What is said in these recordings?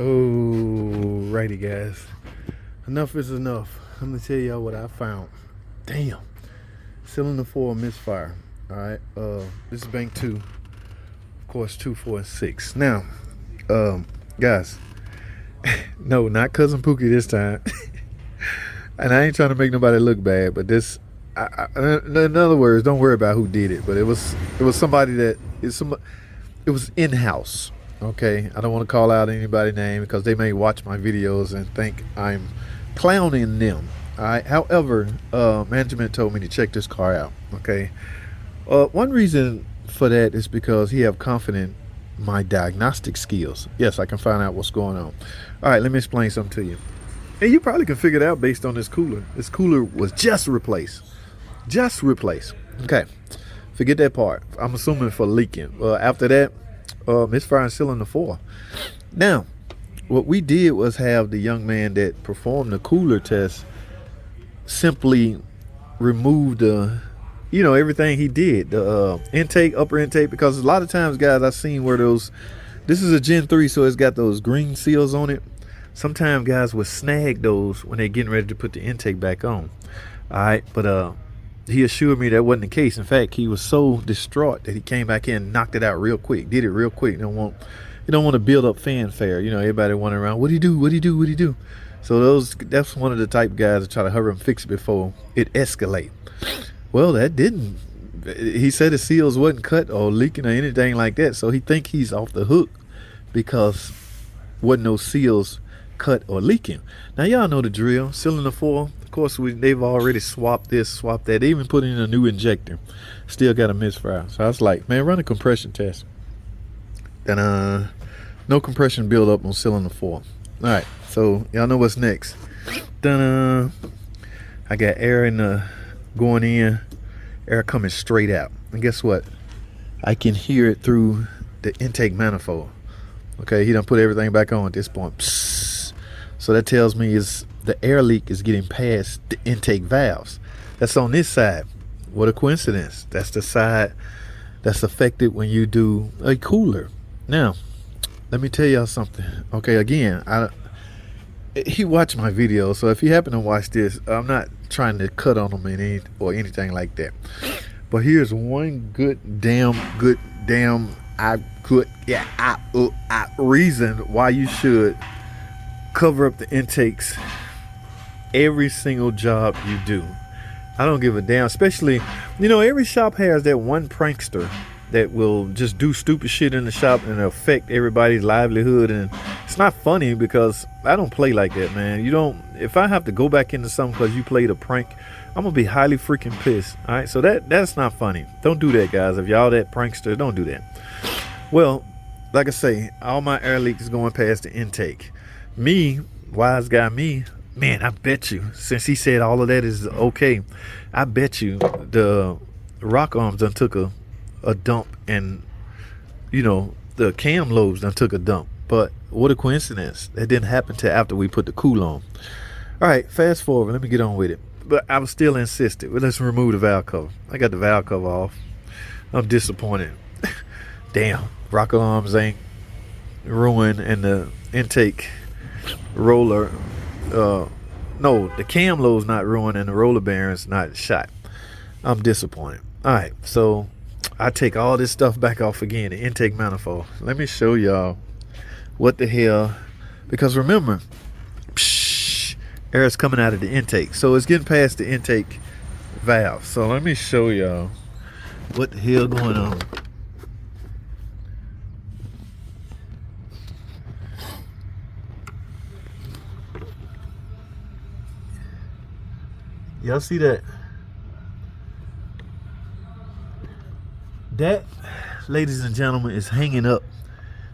Oh, righty, guys. Enough is enough. I'm gonna tell y'all what I found. Damn. Cylinder 4 misfire. All right. This is bank 2. Of course, 2, 4, and 6. Now, guys. No, not cousin Pookie this time. And I ain't trying to make nobody look bad, but this. In other words, don't worry about who did it. But it was somebody that it was in house. Okay, I don't want to call out anybody's name because they may watch my videos and think I'm clowning them. All right. However, management told me to check this car out. Okay. One reason for that is because he have confidence in my diagnostic skills. Yes, I can find out what's going on. All right, let me explain something to you. And you probably can figure it out based on this cooler. This cooler was just replaced. Just replaced. Okay. Forget that part. I'm assuming for leaking. After that, misfire cylinder 4. Now, what we did was have the young man that performed the cooler test simply remove the, everything he did, the intake, upper intake, because a lot of times, guys, I've seen where those, this is a Gen 3, so it's got those green seals on it. Sometimes guys would snag those when they're getting ready to put the intake back on. All right, but he assured me that wasn't the case. In fact, he was so distraught that he came back in and knocked it out real quick. Did it real quick. You don't want to build up fanfare. Everybody wandering around. What do you do? What do you do? What do you do? So that's one of the type of guys that try to hurry and fix it before it escalate. Well, that didn't. He said the seals wasn't cut or leaking or anything like that. So he think he's off the hook because wasn't no seals cut or leaking. Now y'all know the drill. Cylinder 4. Of course, they've already swapped this, swapped that. They even put in a new injector. Still got a misfire. So I was like, man, run a compression test. And no compression build up on cylinder 4. All right, so y'all know what's next. Dun I got air going in, air coming straight out. And guess what? I can hear it through the intake manifold. Okay, he done put everything back on at this point. Psst. So that tells me the air leak is getting past the intake valves. That's on this side. What a coincidence. That's the side that's affected when you do a cooler. Now, let me tell y'all something. Okay, again, he watched my video, so if you happen to watch this, I'm not trying to cut on him or anything like that. But here's one good damn reason why you should cover up the intakes every single job you do. I don't give a damn, especially, every shop has that one prankster that will just do stupid shit in the shop and affect everybody's livelihood. And it's not funny because I don't play like that, man. If I have to go back into something because you played a prank, I'm gonna be highly freaking pissed. All right, so that's not funny. Don't do that, guys. If y'all that prankster, don't do that. Well, like I say, all my air leaks is going past the intake. Me, wise guy me, man, I bet you, since he said all of that is okay, I bet you the rock arms done took a dump, and the cam lobes done took a dump. But what a coincidence. That didn't happen till after we put the cool on. All right, fast forward. Let me get on with it. But I was still insistent. Well, let's remove the valve cover. I got the valve cover off. I'm disappointed. Damn, rocker arms ain't ruined, and the intake roller, no, the cam lobe's not ruined and the roller bearing's not shot. I'm disappointed. All right, so I take all this stuff back off again, the intake manifold. Let me show y'all what the hell, because remember, air is coming out of the intake, so it's getting past the intake valve. So let me show y'all what the hell going on. Y'all see that? That, ladies and gentlemen, is hanging up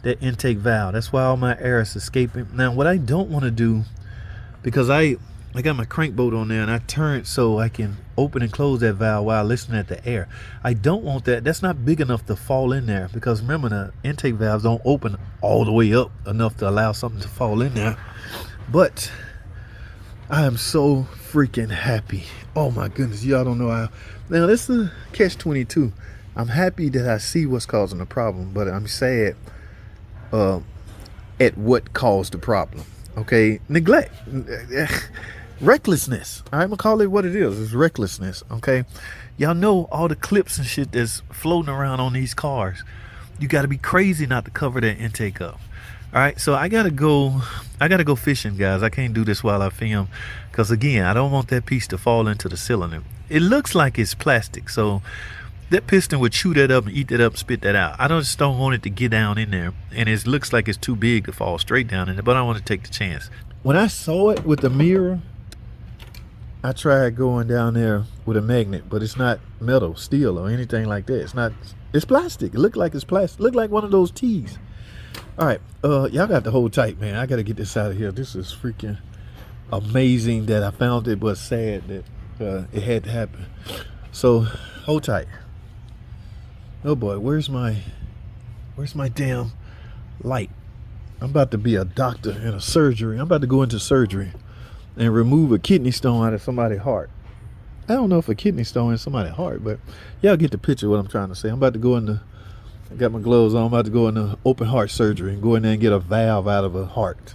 that intake valve. That's why all my air is escaping. Now, what I don't want to do, because I got my crank bolt on there and I turn it so I can open and close that valve while listening at the air. I don't want that. That's not big enough to fall in there, because remember, the intake valves don't open all the way up enough to allow something to fall in there. But I am so freaking happy. Oh my goodness, y'all don't know how. Now this is a catch-22. I'm happy that I see what's causing the problem, but I'm sad at what caused the problem. Okay, neglect, recklessness. I'm gonna call it what it is. It's recklessness. Okay, y'all know all the clips and shit that's floating around on these cars. You got to be crazy not to cover that intake up. All right, so I gotta go fishing, guys. I can't do this while I film, because again, I don't want that piece to fall into the cylinder. It looks like it's plastic, so that piston would chew that up and eat that up and spit that out. I just don't want it to get down in there, and it looks like it's too big to fall straight down in there, but I want to take the chance. When I saw it with the mirror, I tried going down there with a magnet, but it's not metal, steel, or anything like that. It's not. It's plastic. It looked like it's plastic. It looked like one of those tees. All right, y'all got to hold tight, man. I got to get this out of here. This is freaking amazing that I found it, but sad that it had to happen. So hold tight. Oh boy, where's my damn light? I'm about to be a doctor in a surgery. I'm about to go into surgery and remove a kidney stone out of somebody's heart. I don't know if a kidney stone is somebody's heart, but y'all get the picture of what I'm trying to say. I'm about to go into, I got my gloves on, I'm about to go into open heart surgery and go in there and get a valve out of a heart.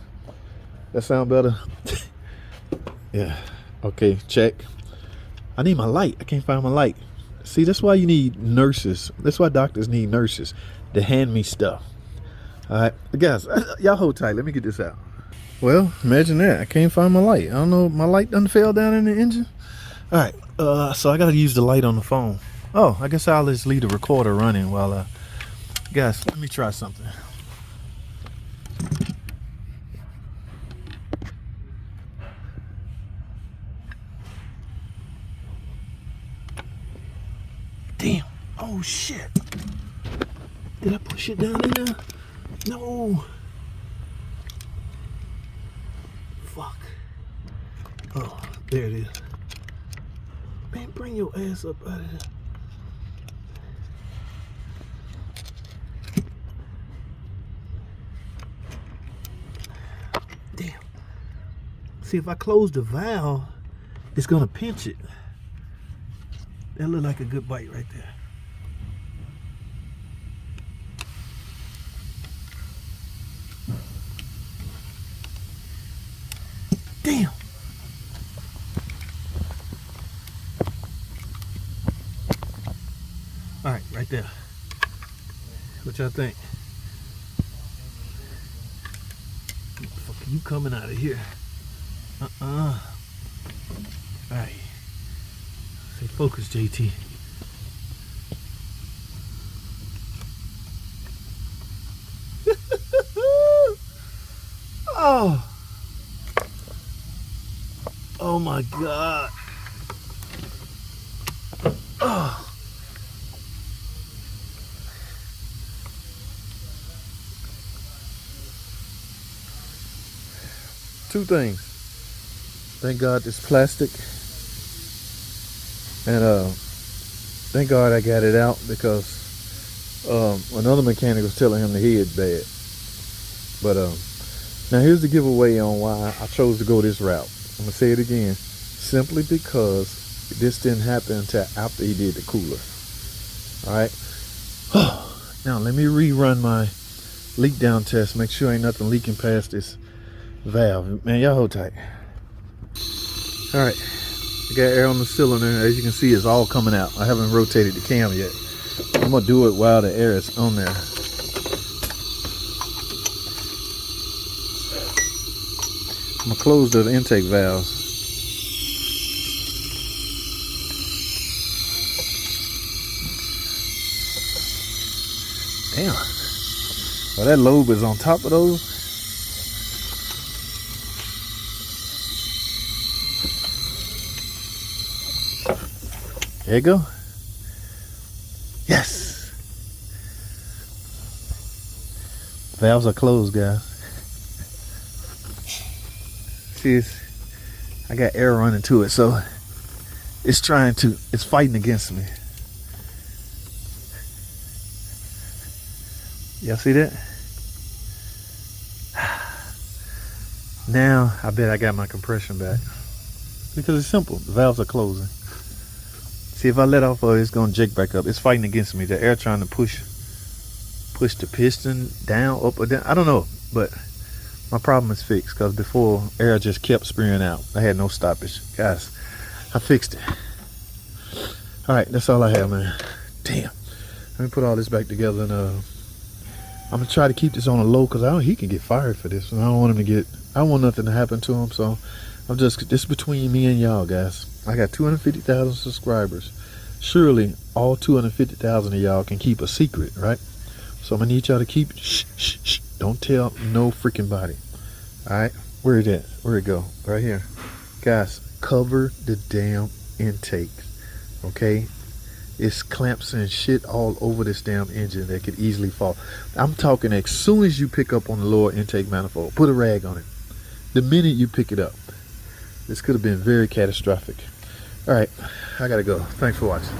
That sound better? Yeah. Okay, check. I need my light. I can't find my light. See, that's why you need nurses. That's why doctors need nurses to hand me stuff. All right, guys, y'all hold tight. Let me get this out. Well, imagine that. I can't find my light. I don't know. My light done fell down in the engine. All right, so I got to use the light on the phone. Oh, I guess I'll just leave the recorder running while guys, let me try something. Damn. Oh, shit. Did I push it down in there? No. Fuck. Oh, there it is. Man, bring your ass up out of there. Damn. See, if I close the valve, it's gonna pinch it. That look like a good bite right there. Damn. All right, right there. What y'all think? Fuck, you coming out of here? All right. Say focus, JT. Oh. Oh my God. Oh. Two things. Thank God it's plastic. And thank God I got it out, because another mechanic was telling him the head's bad. But now here's the giveaway on why I chose to go this route. I'm gonna say it again, simply because this didn't happen until after he did the cooler. All right. Now let me rerun my leak down test. Make sure ain't nothing leaking past this valve. Man, y'all hold tight. All right. I got air on the cylinder. As you can see, it's all coming out. I haven't rotated the cam yet. I'm gonna do it while the air is on there. I'm gonna close the intake valves. Damn. Well, that lobe is on top of those. There you go. Yes. Valves are closed, guys. See, I got air running to it, so it's fighting against me. Y'all see that? Now I bet I got my compression back, because it's simple. The valves are closing. See, if I let off, it's gonna jig back up. It's fighting against me. The air trying to push the piston down, up or down. I don't know, but My problem is fixed, because before, air just kept spraying out. I had no stoppage. Guys, I fixed it. All right, that's all I have, man. Damn. Let me put all this back together, and I'm gonna try to keep this on a low, because I know he can get fired for this, and I don't want him to get, I don't want nothing to happen to him. So I'm just, this is between me and y'all, guys. I got 250,000 subscribers. Surely all 250,000 of y'all can keep a secret, right? So I'm gonna need y'all to keep, shh, shh, shh. Don't tell no freaking body. All right, where it at? Where it go? Right here. Guys, cover the damn intake, okay? It's clamps and shit all over this damn engine that could easily fall. I'm talking as soon as you pick up on the lower intake manifold, put a rag on it. The minute you pick it up. This could have been very catastrophic. All right, I gotta go. Thanks for watching.